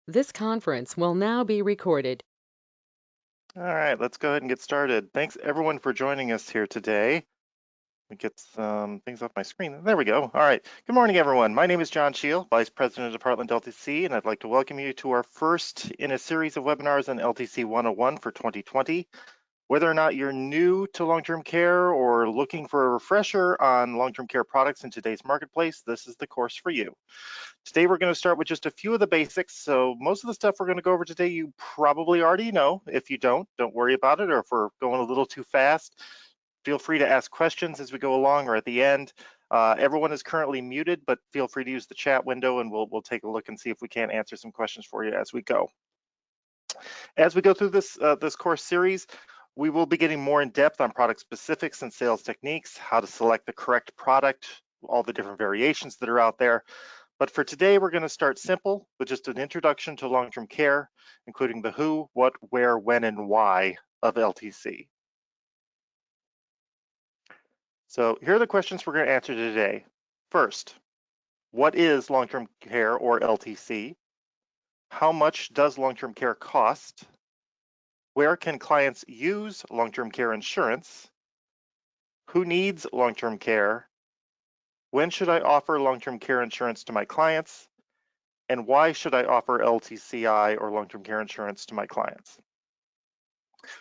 This conference will now be recorded. All right, let's go ahead and get started. Thanks everyone for joining us here today. Let me get some things off my screen. There we go. All right. Good morning, everyone. My name is John Shield, Vice President of Heartland LTC, and I'd like to welcome you to our first in a series of webinars on LTC 101 for 2020. Whether or not you're new to long-term care or looking for a refresher on long-term care products in today's marketplace, this is the course for you. Today, we're going to start with just a few of the basics. So most of the stuff we're going to go over today, you probably already know. If you don't worry about it. Or if we're going a little too fast, feel free to ask questions as we go along or at the end. Everyone is currently muted, but feel free to use the chat window and we'll take a look and see if we can't answer some questions for you as we go. As we go through this course series, we will be getting more in depth on product specifics and sales techniques, how to select the correct product, all the different variations that are out there. But for today, we're going to start simple with just an introduction to long-term care, including the who, what, where, when, and why of LTC. So here are the questions we're going to answer today. First, what is long-term care or LTC? How much does long-term care cost? Where can clients use long-term care insurance? Who needs long-term care? When should I offer long-term care insurance to my clients? And why should I offer LTCI or long-term care insurance to my clients?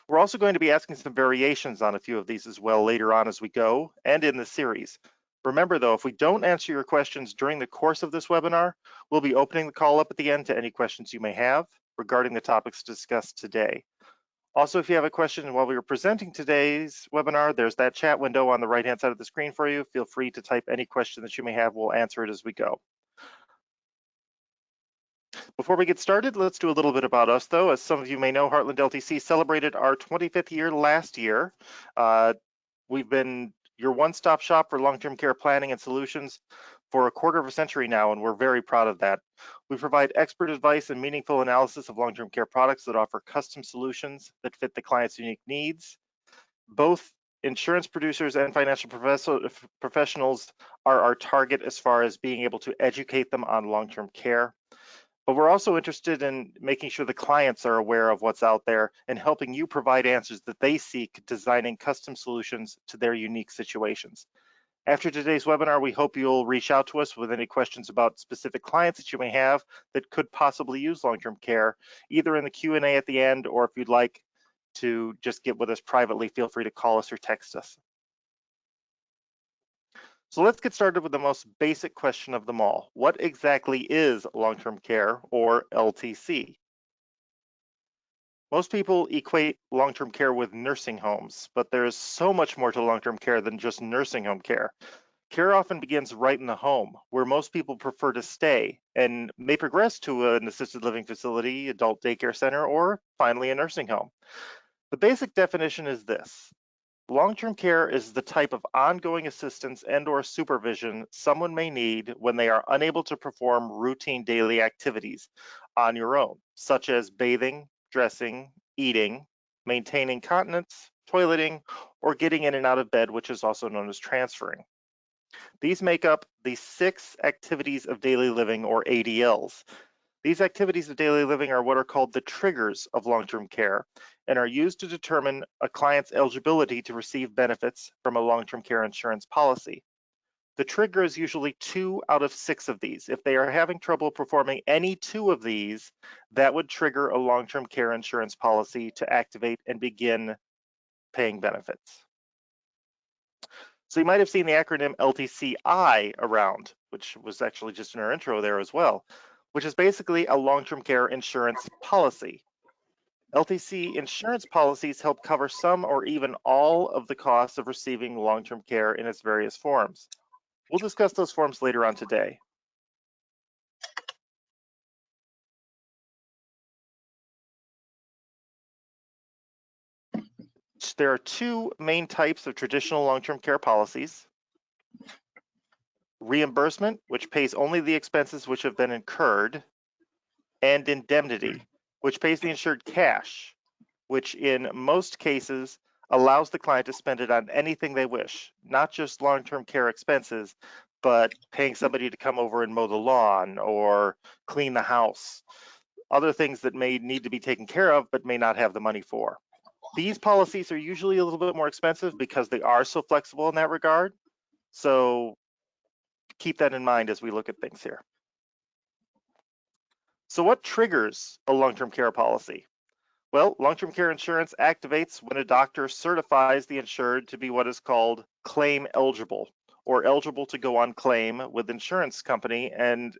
We're also going to be asking some variations on a few of these as well later on as we go and in the series. Remember though, if we don't answer your questions during the course of this webinar, we'll be opening the call up at the end to any questions you may have regarding the topics discussed today. Also, if you have a question while we were presenting today's webinar, there's that chat window on the right-hand side of the screen for you. Feel free to type any question that you may have. We'll answer it as we go. Before we get started, let's do a little bit about us, though. As some of you may know, Heartland LTC celebrated our 25th year last year. We've been your one-stop shop for long-term care planning and solutions for a quarter of a century now, and we're very proud of that. We provide expert advice and meaningful analysis of long-term care products that offer custom solutions that fit the client's unique needs. Both insurance producers and financial professionals are our target as far as being able to educate them on long-term care. But we're also interested in making sure the clients are aware of what's out there and helping you provide answers that they seek, designing custom solutions to their unique situations. After today's webinar, we hope you'll reach out to us with any questions about specific clients that you may have that could possibly use long-term care, either in the Q&A at the end, or if you'd like to just get with us privately, feel free to call us or text us. So let's get started with the most basic question of them all. What exactly is long-term care or LTC? Most people equate long-term care with nursing homes, but there is so much more to long-term care than just nursing home care. Care often begins right in the home, where most people prefer to stay and may progress to an assisted living facility, adult daycare center, or finally a nursing home. The basic definition is this. Long-term care is the type of ongoing assistance and/or supervision someone may need when they are unable to perform routine daily activities on your own, such as bathing, dressing, eating, maintaining continence, toileting, or getting in and out of bed, which is also known as transferring. These make up the 6 activities of daily living, or ADLs. These activities of daily living are what are called the triggers of long-term care and are used to determine a client's eligibility to receive benefits from a long-term care insurance policy. The trigger is usually 2 out of 6 of these. If they are having trouble performing any 2 of these, that would trigger a long-term care insurance policy to activate and begin paying benefits. So you might have seen the acronym LTCI around, which was actually just in our intro there as well, which is basically a long-term care insurance policy. LTC insurance policies help cover some or even all of the costs of receiving long-term care in its various forms. We'll discuss those forms later on today. There are 2 main types of traditional long-term care policies. Reimbursement, which pays only the expenses which have been incurred, and indemnity, which pays the insured cash, which in most cases allows the client to spend it on anything they wish, not just long-term care expenses, but paying somebody to come over and mow the lawn or clean the house. other things that may need to be taken care of but may not have the money for. These policies are usually a little bit more expensive because they are so flexible in that regard. So keep that in mind as we look at things here. So what triggers a long-term care policy? Well, long-term care insurance activates when a doctor certifies the insured to be what is called claim eligible, or eligible to go on claim with the insurance company and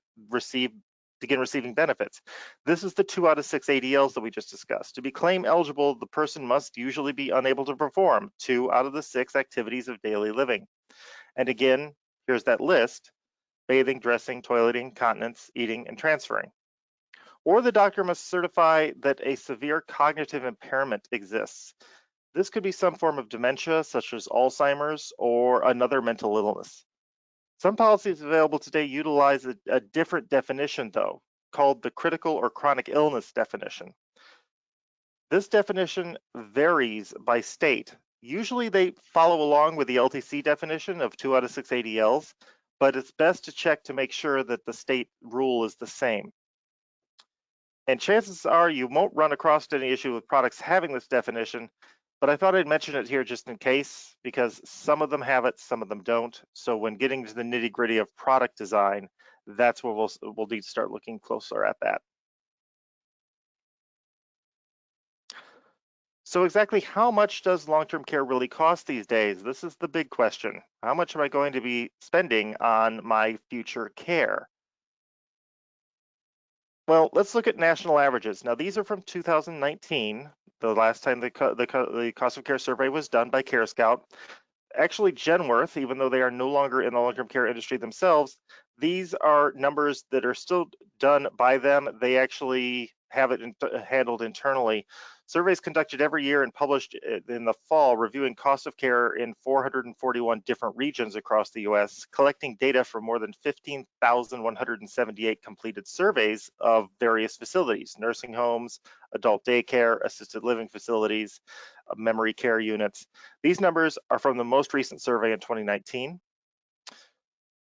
begin receiving benefits. This is the 2 out of 6 ADLs that we just discussed. To be claim eligible, the person must usually be unable to perform 2 out of the 6 activities of daily living. And again, here's that list: bathing, dressing, toileting, continence, eating, and transferring. Or the doctor must certify that a severe cognitive impairment exists. This could be some form of dementia, such as Alzheimer's, or another mental illness. Some policies available today utilize a different definition, though, called the critical or chronic illness definition. This definition varies by state. Usually they follow along with the LTC definition of 2 out of 6 ADLs, but it's best to check to make sure that the state rule is the same. And chances are you won't run across any issue with products having this definition, but I thought I'd mention it here just in case, because some of them have it, some of them don't. So when getting to the nitty-gritty of product design, that's where we'll need to start looking closer at that. So exactly how much does long-term care really cost these days? This is the big question. How much am I going to be spending on my future care? Well, let's look at national averages. Now, these are from 2019, the last time the cost of care survey was done by CareScout. Actually, Genworth, even though they are no longer in the long-term care industry themselves, these are numbers that are still done by them. They actually have it handled internally. Surveys conducted every year and published in the fall, reviewing cost of care in 441 different regions across the US, collecting data from more than 15,178 completed surveys of various facilities: nursing homes, adult daycare, assisted living facilities, memory care units. These numbers are from the most recent survey in 2019.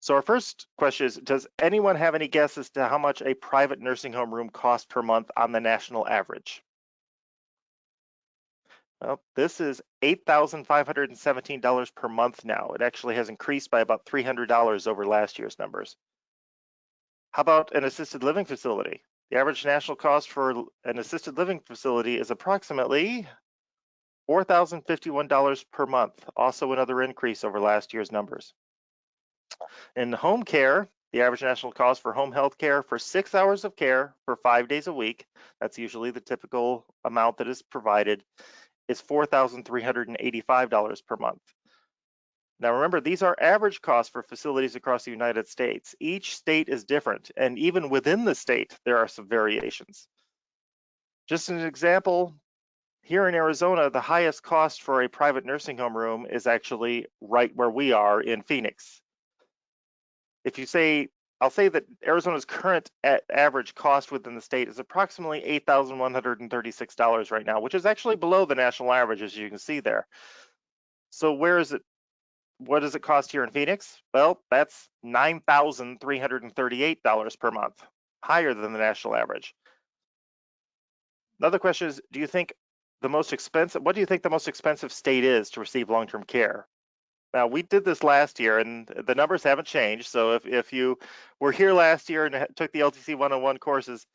So our first question is, does anyone have any guess as to how much a private nursing home room costs per month on the national average? Well, this is $8,517 per month now. It actually has increased by about $300 over last year's numbers. How about an assisted living facility? The average national cost for an assisted living facility is approximately $4,051 per month, also another increase over last year's numbers. In home care, the average national cost for home health care for 6 hours of care for 5 days a week, that's usually the typical amount that is provided, is $4,385 per month. Now remember, these are average costs for facilities across the United States. Each state is different, and even within the state, there are some variations. Just an example, here in Arizona, the highest cost for a private nursing home room is actually right where we are in Phoenix. I'll say that Arizona's current average cost within the state is approximately $8,136 right now, which is actually below the national average, as you can see there. So what does it cost here in Phoenix? Well, that's $9,338 per month, higher than the national average. Another question is, what do you think the most expensive state is to receive long-term care? Now, we did this last year, and the numbers haven't changed. So if you were here last year and took the LTC101 courses,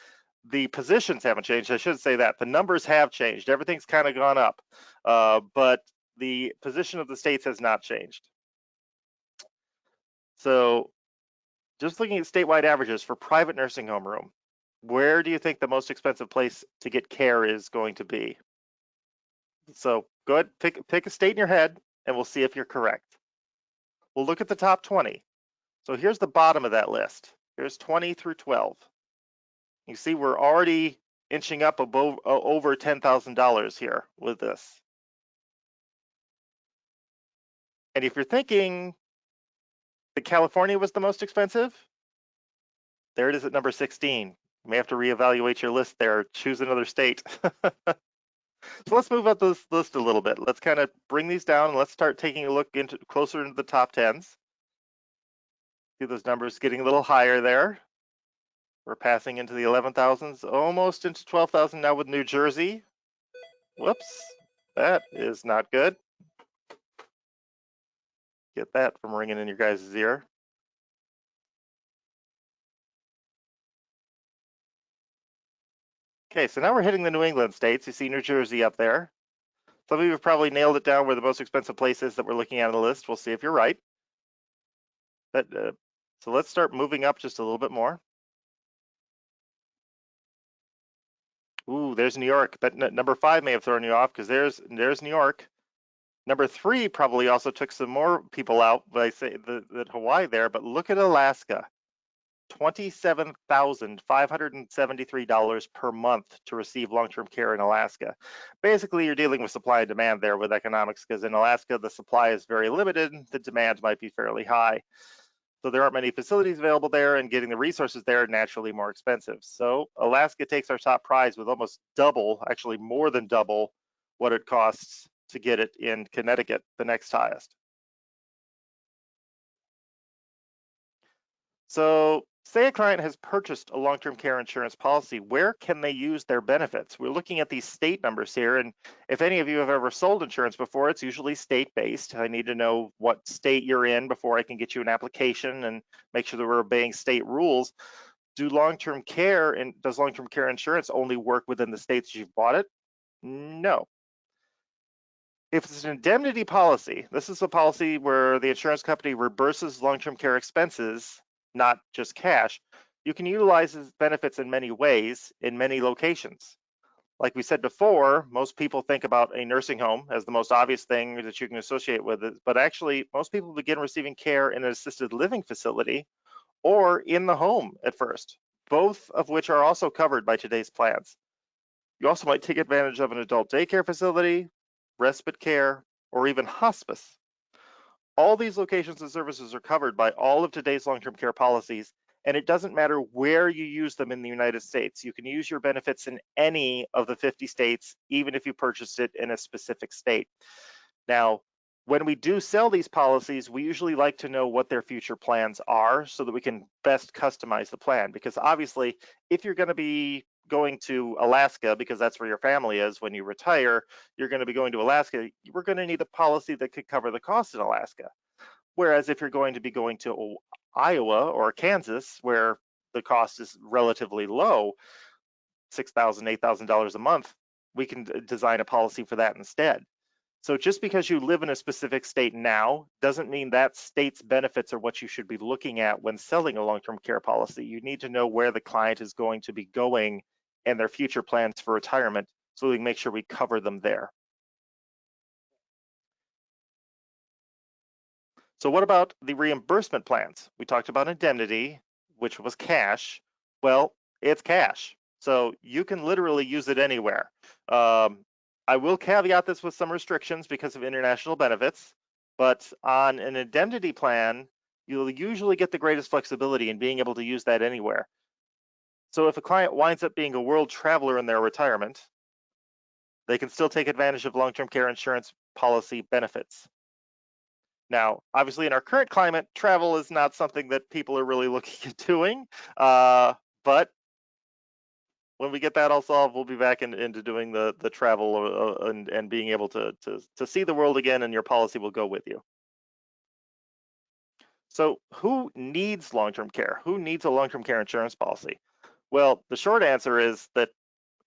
the positions haven't changed. I should say that. The numbers have changed. Everything's kind of gone up, but the position of the states has not changed. So just looking at statewide averages for private nursing home room, where do you think the most expensive place to get care is going to be? So go ahead, pick a state in your head, and we'll see if you're correct. We'll look at the top 20. So here's the bottom of that list. Here's 20 through 12. You see we're already inching up above over $10,000 here with this. And if you're thinking that California was the most expensive, there it is at number 16. You may have to reevaluate your list there, choose another state. So let's move up this list a little bit. Let's kind of bring these down and let's start taking a look closer into the top 10s. See those numbers getting a little higher there. We're passing into the 11,000s, almost into 12,000 now with New Jersey. Whoops, that is not good. Get that from ringing in your guys' ear. Okay, so now we're hitting the New England states. You see New Jersey up there. Some of you have probably nailed it down where the most expensive place is that we're looking at on the list. We'll see if you're right. But, so let's start moving up just a little bit more. Ooh, there's New York. That number 5 may have thrown you off because there's New York. Number 3 probably also took some more people out, but I say that Hawaii there. But look at Alaska. $27,573 per month to receive long-term care in Alaska. Basically, you're dealing with supply and demand there with economics, because in Alaska, the supply is very limited, the demand might be fairly high. So there aren't many facilities available there, and getting the resources there are naturally more expensive. So Alaska takes our top prize with almost double, actually more than double, what it costs to get it in Connecticut, the next highest. So say a client has purchased a long-term care insurance policy, where can they use their benefits? We're looking at these state numbers here, and if any of you have ever sold insurance before, it's usually state-based. I need to know what state you're in before I can get you an application and make sure that we're obeying state rules. Does long-term care insurance only work within the states you've bought it? No. If it's an indemnity policy, this is a policy where the insurance company reimburses long-term care expenses, not just cash. You can utilize its benefits in many ways in many locations. Like we said before, most people think about a nursing home as the most obvious thing that you can associate with it, but actually most people begin receiving care in an assisted living facility or in the home at first, both of which are also covered by today's plans. You also might take advantage of an adult daycare facility, respite care, or even hospice. All these locations and services are covered by all of today's long-term care policies, and it doesn't matter where you use them in the United States. You can use your benefits in any of the 50 states, even if you purchased it in a specific state. Now, when we do sell these policies, we usually like to know what their future plans are so that we can best customize the plan. Because obviously, if you're going to be going to Alaska, because that's where your family is when you retire, you're going to be going to Alaska, we're going to need a policy that could cover the cost in Alaska. Whereas if you're going to be going to Iowa or Kansas, where the cost is relatively low, $6,000, $8,000 a month, we can design a policy for that instead. So just because you live in a specific state now doesn't mean that state's benefits are what you should be looking at when selling a long-term care policy. You need to know where the client is going to be going and their future plans for retirement so we can make sure we cover them there. So what about the reimbursement plans? We talked about indemnity, which was cash. Well, it's cash. So you can literally use it anywhere. I will caveat this with some restrictions because of international benefits, but on an indemnity plan, you'll usually get the greatest flexibility in being able to use that anywhere. So if a client winds up being a world traveler in their retirement, they can still take advantage of long-term care insurance policy benefits. Now, obviously, in our current climate, travel is not something that people are really looking at doing, but when we get that all solved, we'll be back into doing the travel and being able to see the world again, and your policy will go with you. So who needs long-term care? Who needs a long-term care insurance policy? Well, the short answer is that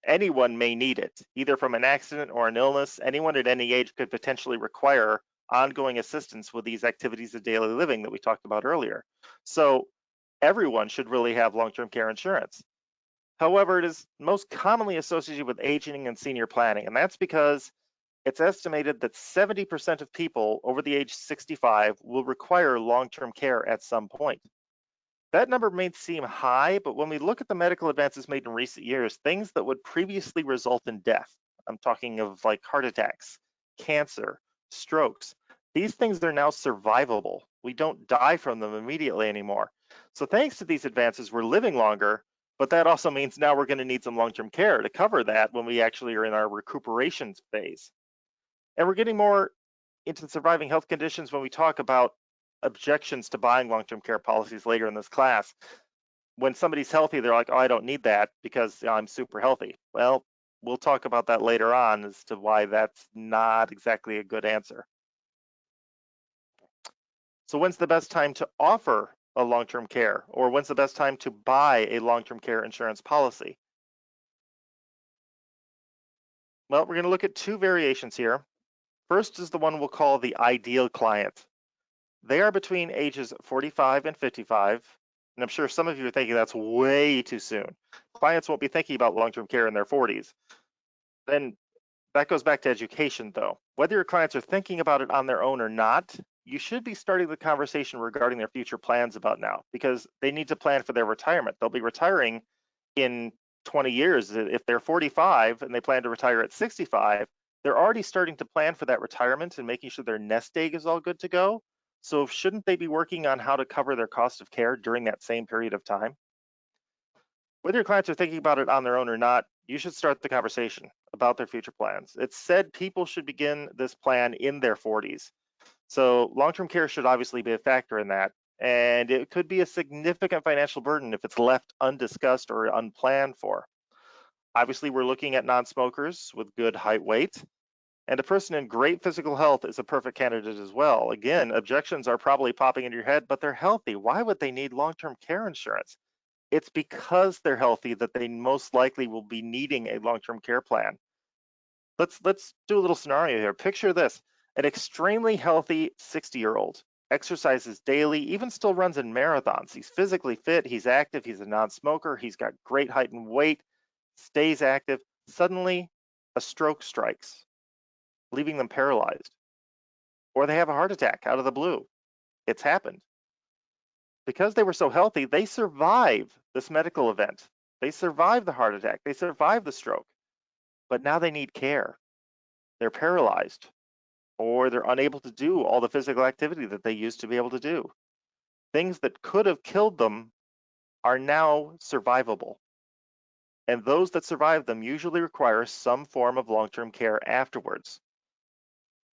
anyone may need it, either from an accident or an illness. Anyone at any age could potentially require ongoing assistance with these activities of daily living that we talked about earlier. So everyone should really have long-term care insurance. However, it is most commonly associated with aging and senior planning, and that's because it's estimated that 70% of people over the age 65 will require long-term care at some point. That number may seem high, but when we look at the medical advances made in recent years, things that would previously result in death, I'm talking of like heart attacks, cancer, strokes, these things are now survivable. We don't die from them immediately anymore. So thanks to these advances, we're living longer, but that also means now we're going to need some long-term care to cover that when we actually are in our recuperation phase. And we're getting more into surviving health conditions when we talk about objections to buying long-term care policies later in this class. when somebody's healthy, they're like, oh, I don't need that because I'm super healthy. Well, we'll talk about that later on as to why that's not exactly a good answer. So when's the best time to offer a long-term care, or when's the best time to buy a long-term care insurance policy? Well, we're going to look at two variations here. First is the one we'll call the ideal client. They are between ages 45 and 55, and I'm sure some of you are thinking that's way too soon. Clients won't be thinking about long-term care in their 40s. Then that goes back to education, though. Whether your clients are thinking about it on their own or not, you should be starting the conversation regarding their future plans about now, because they need to plan for their retirement. They'll be retiring in 20 years. If they're 45 and they plan to retire at 65, they're already starting to plan for that retirement and making sure their nest egg is all good to go. So shouldn't they be working on how to cover their cost of care during that same period of time? Whether your clients are thinking about it on their own or not, you should start the conversation about their future plans. It's said people should begin this plan in their 40s. So long-term care should obviously be a factor in that. And it could be a significant financial burden if it's left undiscussed or unplanned for. Obviously, we're looking at non-smokers with good height weight. And a person in great physical health is a perfect candidate as well. Again, objections are probably popping into your head, but they're healthy. Why would they need long-term care insurance? It's because they're healthy that they most likely will be needing a long-term care plan. Let's do a little scenario here. Picture this: an extremely healthy 60-year-old exercises daily, even still runs in marathons. He's physically fit, he's active, he's a non-smoker, he's got great height and weight, stays active. Suddenly, a stroke strikes, leaving them paralyzed, or they have a heart attack out of the blue. It's happened. Because they were so healthy, they survive this medical event. They survive the heart attack, they survive the stroke, but now they need care. They're paralyzed, or they're unable to do all the physical activity that they used to be able to do. Things that could have killed them are now survivable. And those that survive them usually require some form of long-term care afterwards.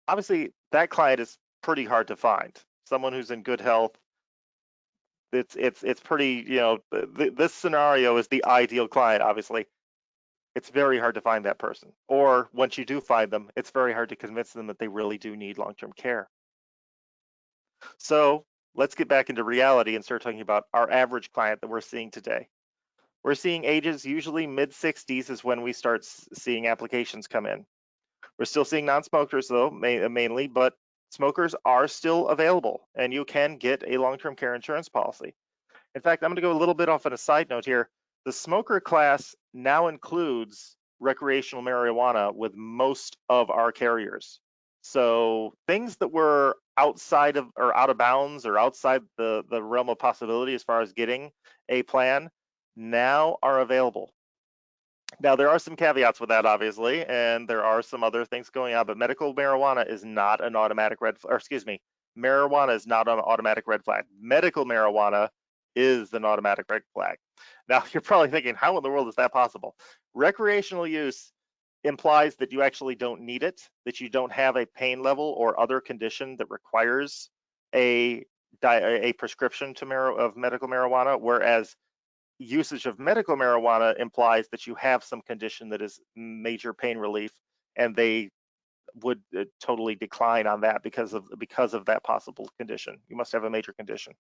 Obviously, that client is pretty hard to find. Someone who's in good health, it's pretty, this scenario is the ideal client, obviously. It's very hard to find that person. Or once you do find them, it's very hard to convince them that they really do need long-term care. So let's get back into reality and start talking about our average client that we're seeing today. We're seeing ages usually mid 60s is when we start seeing applications come in. We're still seeing non-smokers though, mainly, but smokers are still available and you can get a long-term care insurance policy. In fact, I'm going to go a little bit off on a side note here. The smoker class now includes recreational marijuana with most of our carriers. So things that were outside of or out of bounds or outside the realm of possibility as far as getting a plan now are available. Now, there are some caveats with that, obviously, and there are some other things going on, but medical marijuana is not an automatic marijuana is not an automatic red flag. Medical marijuana is an automatic red flag. Now, you're probably thinking, how in the world is that possible? Recreational use implies that you actually don't need it, that you don't have a pain level or other condition that requires a prescription of medical marijuana, whereas usage of medical marijuana implies that you have some condition that is major pain relief, and they would totally decline on that because of that possible condition. You must have a major condition.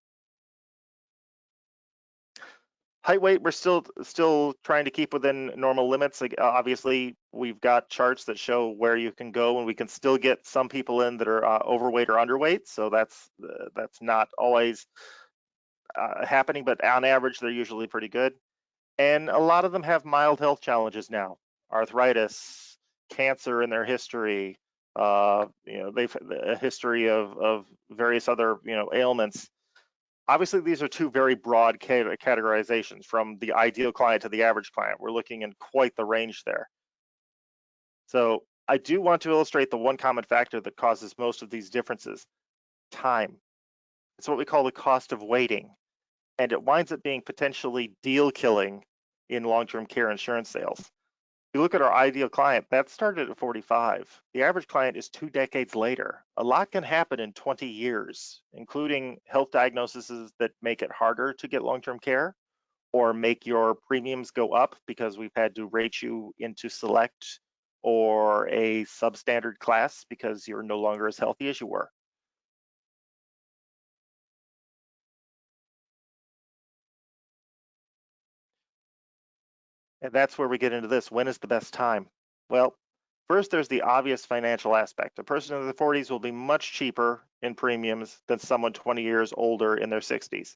Height weight, we're still trying to keep within normal limits. Like, obviously, we've got charts that show where you can go, and we can still get some people in that are overweight or underweight. So that's not always happening, but on average, they're usually pretty good. And a lot of them have mild health challenges now, arthritis, cancer in their history. They've a history of various other ailments. Obviously, these are two very broad categorizations from the ideal client to the average client. We're looking in quite the range there. So I do want to illustrate the one common factor that causes most of these differences: time. It's what we call the cost of waiting, and it winds up being potentially deal killing in long-term care insurance sales. If you look at our ideal client, that started at 45. The average client is 2 decades later. A lot can happen in 20 years, including health diagnoses that make it harder to get long-term care, or make your premiums go up because we've had to rate you into select or a substandard class because you're no longer as healthy as you were. And that's where we get into this. When is the best time? Well, first, there's the obvious financial aspect. A person in their 40s will be much cheaper in premiums than someone 20 years older in their 60s.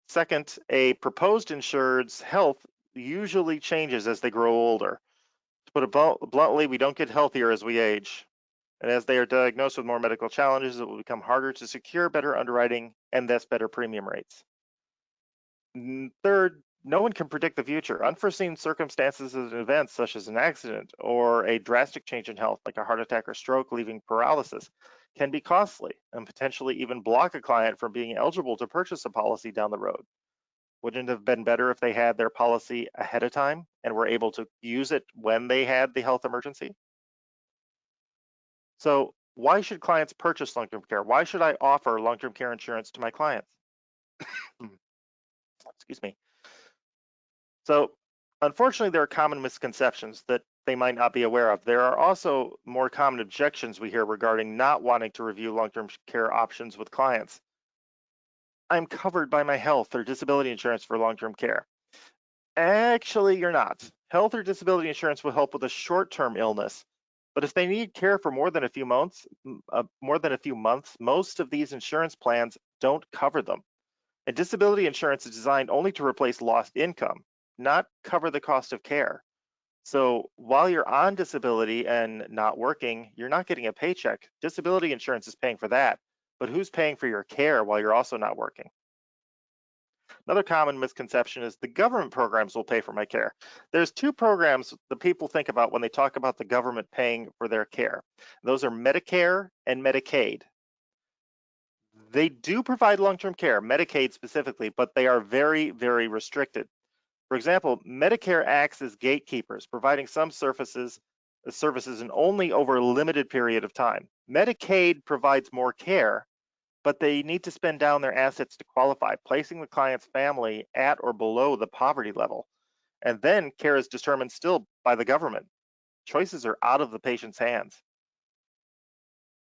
Second, a proposed insured's health usually changes as they grow older. To put it bluntly, we don't get healthier as we age. And as they are diagnosed with more medical challenges, it will become harder to secure better underwriting and thus better premium rates. Third, no one can predict the future. Unforeseen circumstances and events such as an accident or a drastic change in health, like a heart attack or stroke leaving paralysis, can be costly and potentially even block a client from being eligible to purchase a policy down the road. Wouldn't it have been better if they had their policy ahead of time and were able to use it when they had the health emergency? So, why should clients purchase long-term care? Why should I offer long-term care insurance to my clients? Excuse me. So, unfortunately, there are common misconceptions that they might not be aware of. There are also more common objections we hear regarding not wanting to review long-term care options with clients. I'm covered by my health or disability insurance for long-term care. Actually, you're not. Health or disability insurance will help with a short-term illness, but if they need care for more than a few months, most of these insurance plans don't cover them. And disability insurance is designed only to replace lost income, not cover the cost of care. So while you're on disability and not working, you're not getting a paycheck. Disability insurance is paying for that, but who's paying for your care while you're also not working? Another common misconception is the government programs will pay for my care. There's two programs that people think about when they talk about the government paying for their care. Those are Medicare and Medicaid. They do provide long-term care, Medicaid specifically, but they are very, very restricted. For example, Medicare acts as gatekeepers, providing some services and only over a limited period of time. Medicaid provides more care, but they need to spend down their assets to qualify, placing the client's family at or below the poverty level. And then care is determined still by the government. Choices are out of the patient's hands.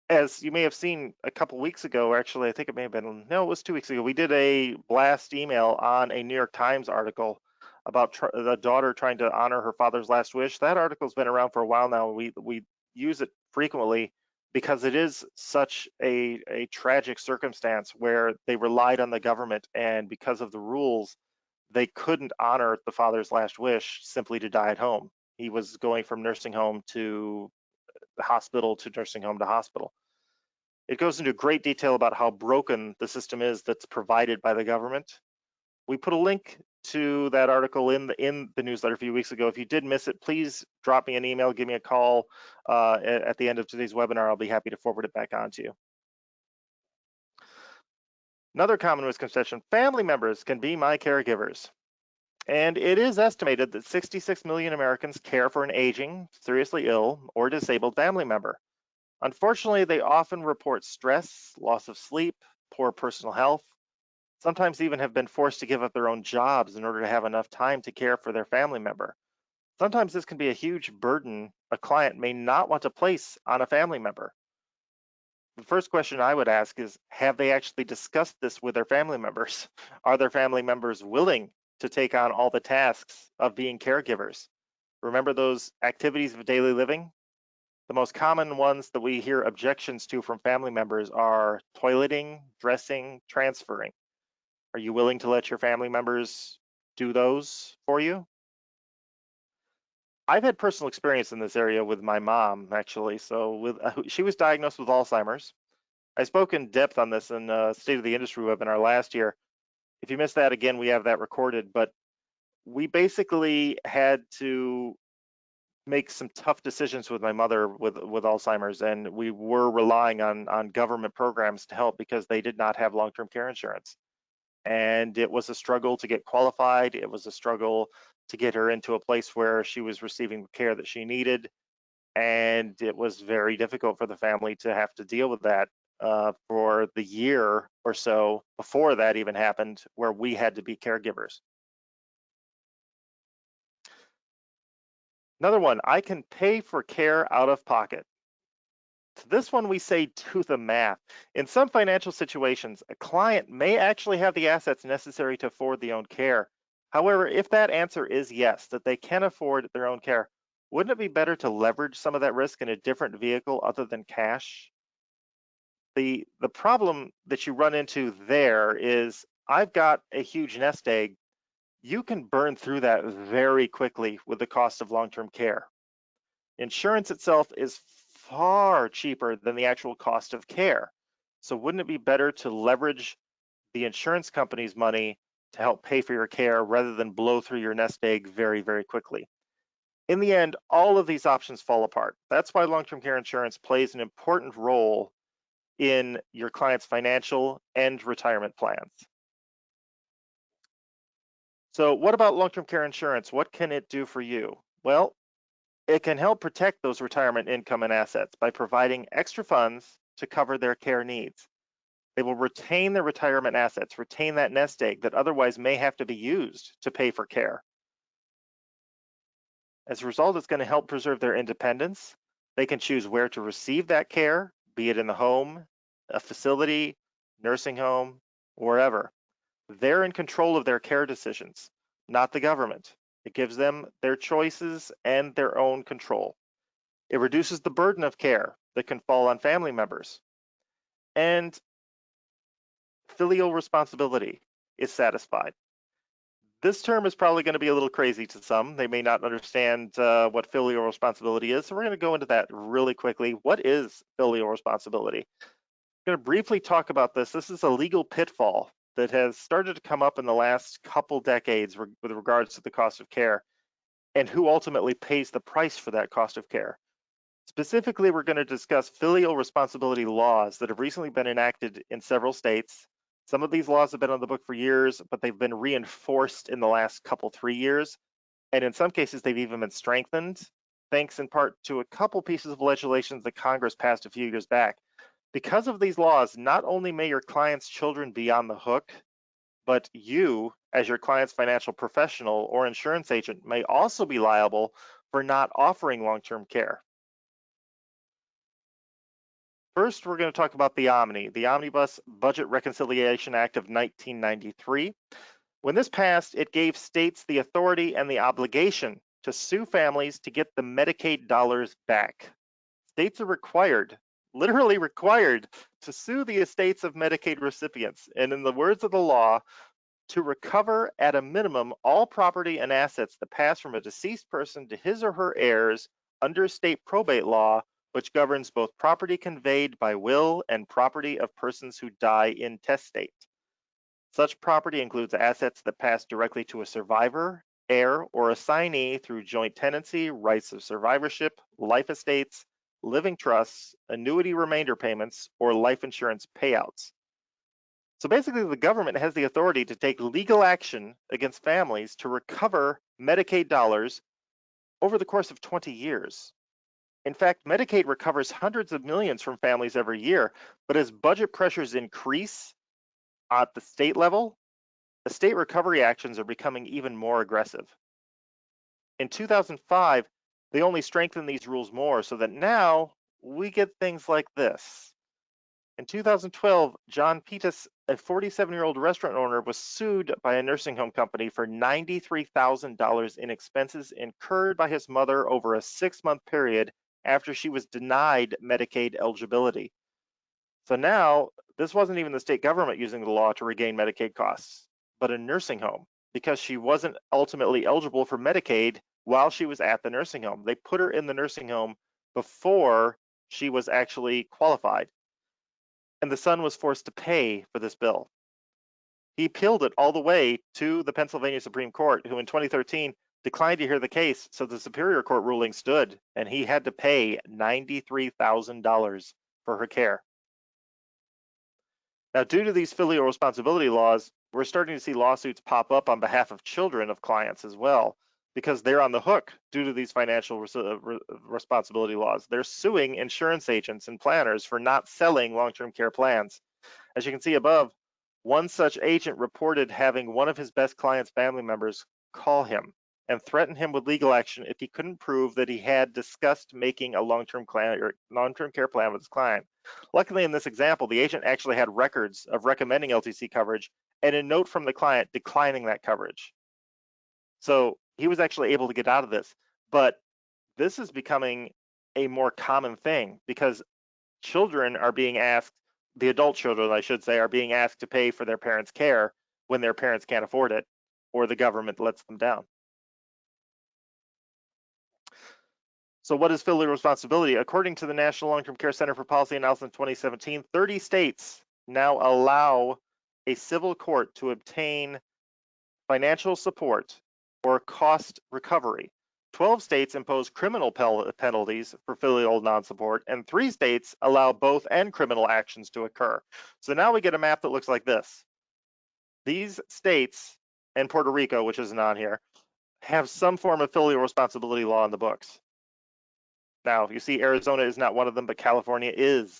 As you may have seen a couple weeks ago, actually, I think it may have been, no, it was 2 weeks ago, we did a blast email on a New York Times article about the daughter trying to honor her father's last wish. That article's been around for a while now. We use it frequently because it is such a tragic circumstance where they relied on the government, and because of the rules, they couldn't honor the father's last wish simply to die at home. He was going from nursing home to hospital to nursing home to hospital. It goes into great detail about how broken the system is that's provided by the government. We put a link to that article in the newsletter a few weeks ago. If you did miss it, please drop me an email, give me a call at the end of today's webinar. I'll be happy to forward it back on to you. Another common misconception, family members can be my caregivers. And it is estimated that 66 million Americans care for an aging, seriously ill, or disabled family member. Unfortunately, they often report stress, loss of sleep, poor personal health, sometimes even have been forced to give up their own jobs in order to have enough time to care for their family member. Sometimes this can be a huge burden a client may not want to place on a family member. The first question I would ask is, have they actually discussed this with their family members? Are their family members willing to take on all the tasks of being caregivers? Remember those activities of daily living? The most common ones that we hear objections to from family members are toileting, dressing, transferring. Are you willing to let your family members do those for you? I've had personal experience in this area with my mom, actually. So she was diagnosed with Alzheimer's. I spoke in depth on this in State of the Industry webinar last year. If you missed that, again, we have that recorded. But we basically had to make some tough decisions with my mother with Alzheimer's, and we were relying on government programs to help because they did not have long-term care insurance. And it was a struggle to get qualified. It was a struggle to get her into a place where she was receiving the care that she needed. And it was very difficult for the family to have to deal with that. for the year or so before that even happened, where we had to be caregivers. Another one, I can pay for care out of pocket. To this one, we say do the math. In some financial situations, a client may actually have the assets necessary to afford the own care. However, if that answer is yes, that they can afford their own care, wouldn't it be better to leverage some of that risk in a different vehicle other than cash? The problem that you run into there is I've got a huge nest egg. You can burn through that very quickly with the cost of long-term care. Insurance itself is far cheaper than the actual cost of care. So wouldn't it be better to leverage the insurance company's money to help pay for your care rather than blow through your nest egg very, very quickly? In the end, all of these options fall apart. That's why long-term care insurance plays an important role in your client's financial and retirement plans. So what about long-term care insurance? What can it do for you? Well, it can help protect those retirement income and assets by providing extra funds to cover their care needs. They will retain their retirement assets, retain that nest egg that otherwise may have to be used to pay for care. As a result, it's going to help preserve their independence. They can choose where to receive that care, be it in the home, a facility, nursing home, wherever. They're in control of their care decisions, not the government. It gives them their choices and their own control. It reduces the burden of care that can fall on family members. And filial responsibility is satisfied. This term is probably going to be a little crazy to some. They may not understand what filial responsibility is. So we're going to go into that really quickly. What is filial responsibility? I'm going to briefly talk about this. This is a legal pitfall that has started to come up in the last couple decades with regards to the cost of care and who ultimately pays the price for that cost of care. Specifically, we're going to discuss filial responsibility laws that have recently been enacted in several states. Some of these laws have been on the book for years, but they've been reinforced in the last 3 years. And in some cases, they've even been strengthened, thanks in part to a couple pieces of legislation that Congress passed a few years back. Because of these laws, not only may your client's children be on the hook, but you, as your client's financial professional or insurance agent, may also be liable for not offering long-term care. First, we're going to talk about the Omnibus Budget Reconciliation Act of 1993. When this passed, it gave states the authority and the obligation to sue families to get the Medicaid dollars back. States are required, literally required, to sue the estates of Medicaid recipients, and in the words of the law, to recover at a minimum all property and assets that pass from a deceased person to his or her heirs under state probate law, which governs both property conveyed by will and property of persons who die intestate. Such property includes assets that pass directly to a survivor, heir, or assignee through joint tenancy, rights of survivorship, life estates, living trusts, annuity remainder payments, or life insurance payouts. So basically, the government has the authority to take legal action against families to recover Medicaid dollars over the course of 20 years. In fact, Medicaid recovers hundreds of millions from families every year, but as budget pressures increase at the state level, the state recovery actions are becoming even more aggressive. In 2005, they only strengthened these rules more so that now we get things like this. In 2012, John Petus, a 47-year-old restaurant owner, was sued by a nursing home company for $93,000 in expenses incurred by his mother over a 6-month period after she was denied Medicaid eligibility. So now, this wasn't even the state government using the law to regain Medicaid costs, but a nursing home, because she wasn't ultimately eligible for Medicaid while she was at the nursing home. They put her in the nursing home before she was actually qualified, and the son was forced to pay for this bill. He appealed it all the way to the Pennsylvania Supreme Court, who in 2013 declined to hear the case, so the Superior Court ruling stood, and he had to pay $93,000 for her care. Now, due to these filial responsibility laws, we're starting to see lawsuits pop up on behalf of children of clients as well. because they're on the hook due to these financial responsibility laws. They're suing insurance agents and planners for not selling long-term care plans. As you can see above, one such agent reported having one of his best client's family members call him and threaten him with legal action if he couldn't prove that he had discussed making a long-term care plan with his client. Luckily, in this example, the agent actually had records of recommending LTC coverage and a note from the client declining that coverage. So he was actually able to get out of this. But this is becoming a more common thing because children are being asked, the adult children, I should say, are being asked to pay for their parents' care when their parents can't afford it or the government lets them down. So what is filial responsibility? According to the National Long-Term Care Center for Policy Analysis in 2017, 30 states now allow a civil court to obtain financial support or cost recovery. 12 states impose criminal penalties for filial non-support, and 3 states allow both and criminal actions to occur. So now we get a map that looks like this. These states, and Puerto Rico, which isn't on here, have some form of filial responsibility law in the books. Now, you see Arizona is not one of them, but California is.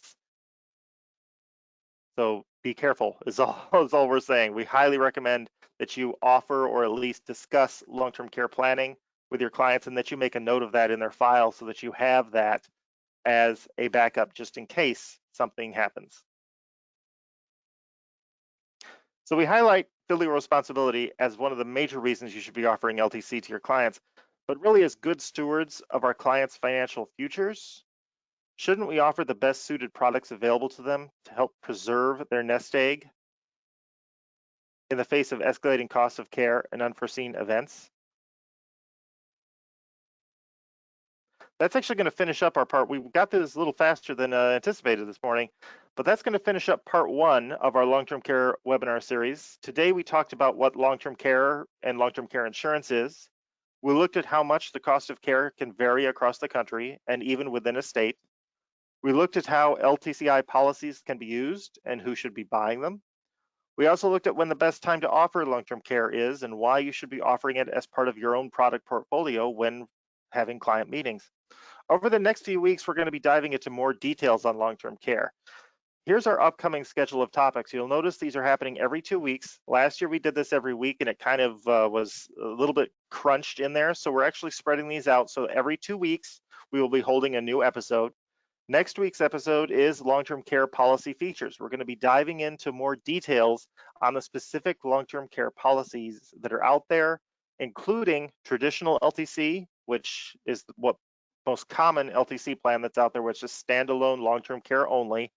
So be careful is all we're saying. We highly recommend that you offer or at least discuss long-term care planning with your clients and that you make a note of that in their file so that you have that as a backup just in case something happens. So we highlight filial responsibility as one of the major reasons you should be offering LTC to your clients, but really as good stewards of our clients' financial futures, shouldn't we offer the best suited products available to them to help preserve their nest egg in the face of escalating costs of care and unforeseen events? That's actually going to finish up our part. We got through this a little faster than anticipated this morning, but that's going to finish up part 1 of our long-term care webinar series. Today we talked about what long-term care and long-term care insurance is. We looked at how much the cost of care can vary across the country and even within a state. We looked at how LTCI policies can be used and who should be buying them. We also looked at when the best time to offer long-term care is and why you should be offering it as part of your own product portfolio when having client meetings. Over the next few weeks, we're going to be diving into more details on long-term care. Here's our upcoming schedule of topics. You'll notice these are happening every 2 weeks. Last year we did this every week and it kind of was a little bit crunched in there. So we're actually spreading these out. So every 2 weeks, we will be holding a new episode. Next week's episode is long-term care policy features. We're going to be diving into more details on the specific long-term care policies that are out there, including traditional LTC, which is what most common LTC plan that's out there, which is standalone long-term care only,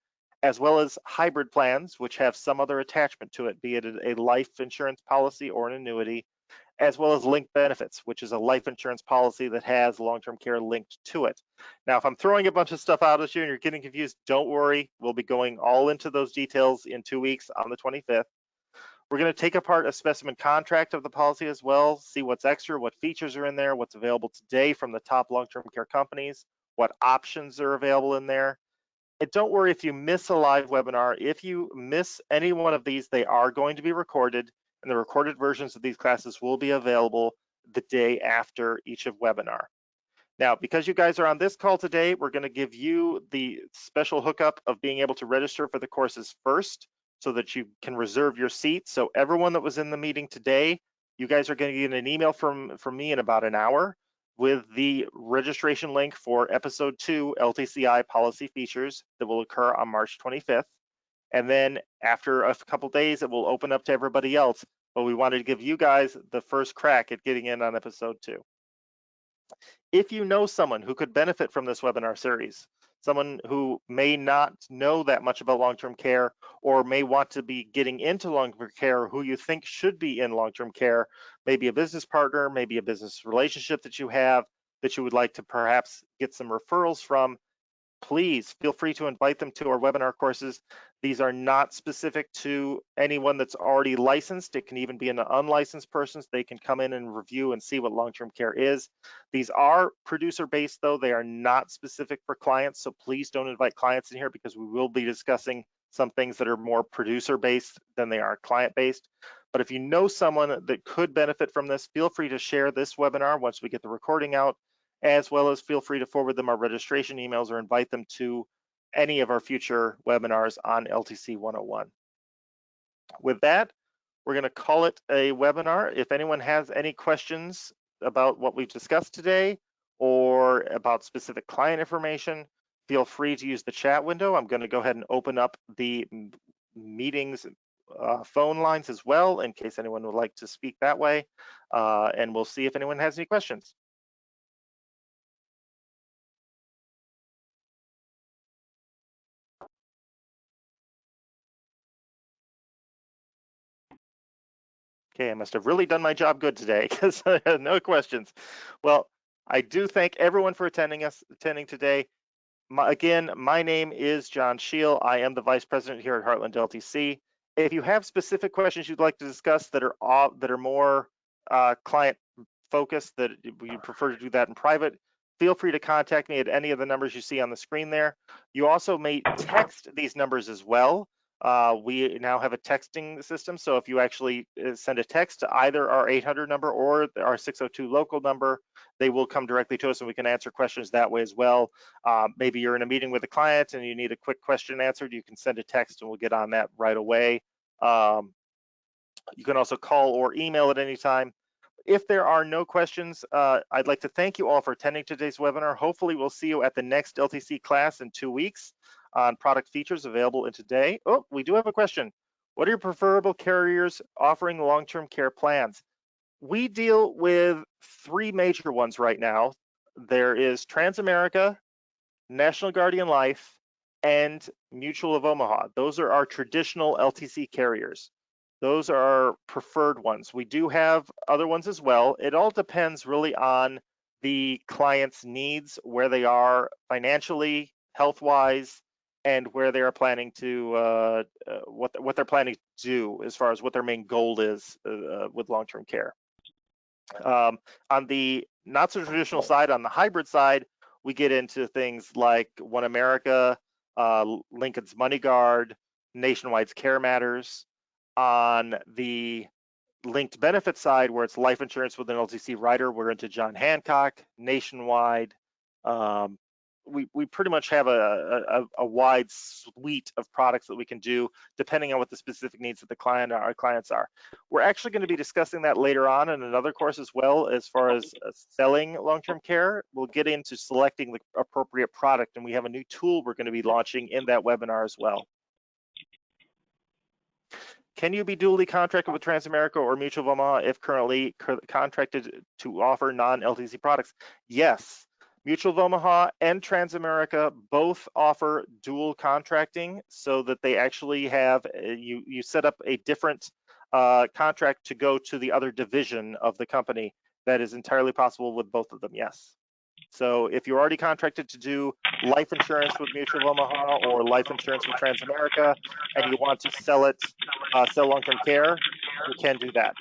as well as hybrid plans, which have some other attachment to it, be it a life insurance policy or an annuity, as well as linked benefits, which is a life insurance policy that has long-term care linked to it. Now, if I'm throwing a bunch of stuff out at you and you're getting confused, don't worry. We'll be going all into those details in 2 weeks on the 25th. We're going to take apart a specimen contract of the policy as well, see what's extra, what features are in there, what's available today from the top long-term care companies, what options are available in there. And don't worry if you miss a live webinar. If you miss any one of these, they are going to be recorded, and the recorded versions of these classes will be available the day after each of webinar. Now, because you guys are on this call today, we're going to give you the special hookup of being able to register for the courses first so that you can reserve your seat. So everyone that was in the meeting today, you guys are going to get an email from me in about an hour with the registration link for episode 2 LTCI policy features that will occur on March 25th. And then after a couple days, it will open up to everybody else. But we wanted to give you guys the first crack at getting in on episode 2. If you know someone who could benefit from this webinar series, someone who may not know that much about long-term care or may want to be getting into long-term care, who you think should be in long-term care, maybe a business partner, maybe a business relationship that you have that you would like to perhaps get some referrals from, please feel free to invite them to our webinar courses. These are not specific to anyone that's already licensed. It can even be an unlicensed person. They can come in and review and see what long-term care is. These are producer-based though. They are not specific for clients. So please don't invite clients in here because we will be discussing some things that are more producer-based than they are client-based. But if you know someone that could benefit from this, feel free to share this webinar once we get the recording out, as well as feel free to forward them our registration emails or invite them to any of our future webinars on LTC 101. With that, we're going to call it a webinar. If anyone has any questions about what we've discussed today or about specific client information, feel free to use the chat window. I'm going to go ahead and open up the meetings phone lines as well in case anyone would like to speak that way, and we'll see if anyone has any questions. Okay, I must have really done my job good today because I had no questions. Well, I do thank everyone for attending today. Again, my name is John Scheel. I am the Vice President here at Heartland LTC. If you have specific questions you'd like to discuss that are more client focused, that you prefer to do that in private, feel free to contact me at any of the numbers you see on the screen there. You also may text these numbers as well. We now have a texting system, so if you actually send a text to either our 800 number or our 602 local number, they will come directly to us and we can answer questions that way as well. Maybe you're in a meeting with a client and you need a quick question answered, you can send a text and we'll get on that right away. You can also call or email at any time. If there are no questions, I'd like to thank you all for attending today's webinar. Hopefully we'll see you at the next LTC class in 2 weeks on product features available in today. Oh, we do have a question. What are your preferable carriers offering long-term care plans? We deal with 3 major ones right now. There is Transamerica, National Guardian Life, and Mutual of Omaha. Those are our traditional LTC carriers. Those are our preferred ones. We do have other ones as well. It all depends really on the client's needs, where they are financially, health-wise, and where they are planning to, what they're planning to do as far as what their main goal is with long-term care. On the not so traditional side, on the hybrid side, we get into things like One America, Lincoln's MoneyGuard, Nationwide's Care Matters. On the linked benefit side, where it's life insurance with an LTC rider, we're into John Hancock, Nationwide. We pretty much have a wide suite of products that we can do depending on what the specific needs of our clients are. We're actually going to be discussing that later on in another course as well, as far as selling long-term care. We'll get into selecting the appropriate product, and we have a new tool we're going to be launching in that webinar as well. Can you be dually contracted with Transamerica or Mutual of Omaha if currently contracted to offer non-LTC products? Yes. Mutual of Omaha and Transamerica both offer dual contracting, so that they actually have, you set up a different contract to go to the other division of the company. That is entirely possible with both of them, yes. So if you're already contracted to do life insurance with Mutual of Omaha or life insurance with Transamerica, and you want to sell long-term care, you can do that.